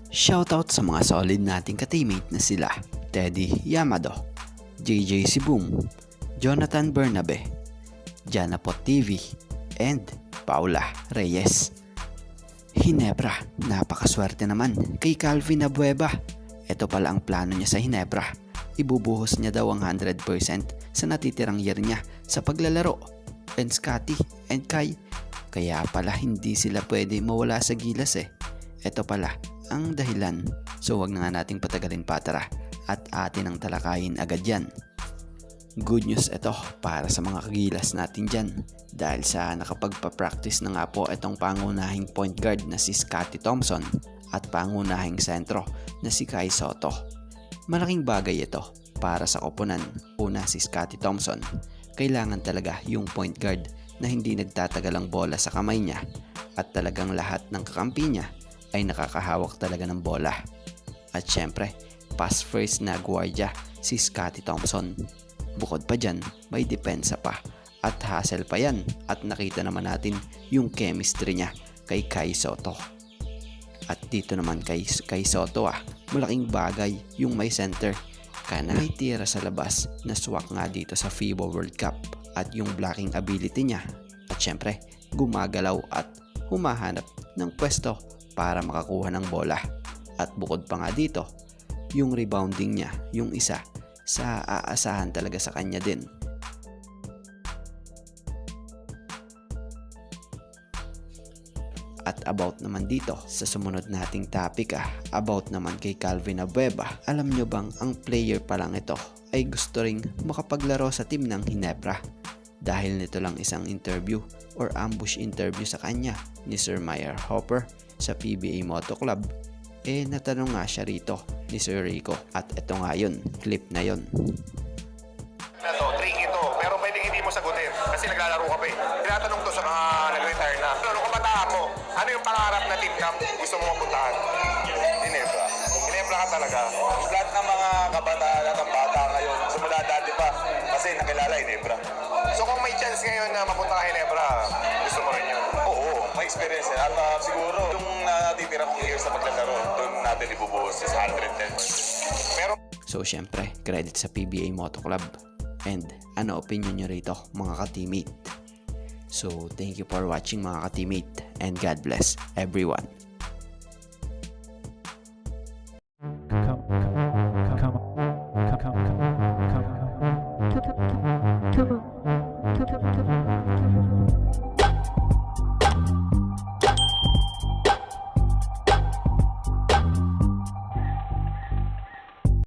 Shoutout sa mga solid nating ka-teammate na sila Teddy Yamado, JJ Sibum, Jonathan Bernabe, Janapot TV, and Paula Reyes. Hinebra, napakaswerte naman kay Calvin Abueva. Ito pala ang plano niya sa Hinebra. Ibubuhos niya daw ang 100% sa natitirang year niya sa paglalaro. And Scotty and Kai, kaya pala hindi sila pwede mawala sa gilas eh. Ito pala ang dahilan. So wag na nga nating patagalin pa, tara at atin ang talakayin agad yan. Good news ito para sa mga kagilas natin dyan, dahil sa nakapagpa-practice na nga po itong pangunahing point guard na si Scotty Thompson at pangunahing sentro na si Kai Sotto. Malaking bagay ito para sa koponan. Una, si Scotty Thompson, kailangan talaga yung point guard na hindi nagtatagal ang bola sa kamay niya at talagang lahat ng kakampi niya ay nakakahawak talaga ng bola. At syempre, pass first na guardia si Scotty Thompson. Bukod pa dyan, may depensa pa at hustle pa yan, at nakita naman natin yung chemistry niya kay Kai Sotto. At dito naman kay Sotto malaking bagay yung may center ka na may tira sa labas na swak nga dito sa FIBA World Cup, at yung blocking ability niya, at syempre gumagalaw at humahanap ng pwesto para makakuha ng bola. At bukod pa nga dito, yung rebounding niya, yung isa sa aasahan talaga sa kanya din. At about naman dito sa sumunod nating topic about naman kay Calvin Abueva. Alam nyo bang ang player pa lang ito ay gusto ring makapaglaro sa team ng Hinebra? Dahil nito lang isang interview or ambush interview sa kanya ni Sir Meyer Hopper sa PBA Moto Club, natanong nga siya rito ni Sir Rico, at ito nga yun, clip na yun. Tricky to, pero pwedeng hindi mo sagutin kasi naglalaro ka pa eh. Tinatanong to sa mga nag-retire na. Ano kabataan mo? Ano yung pangarap na team camp gusto mo mapuntahan? Hinebra. Hinebra ka talaga. Lahat ng mga kabataan at ang bata ngayon, simula dati pa, kasi nakilala Hinebra. So kung may chance ngayon na mapunta ka Hinebra, gusto mo rin yun? Oo, may experience yan. At siguro, yung natitira kong years sa paglalaro, doon natin ibubuhos sa 110%. Pero So syempre, credit sa PBA Moto Club. And ano opinion nyo rito mga ka-teammate? So thank you for watching mga ka-teammate, and God bless everyone.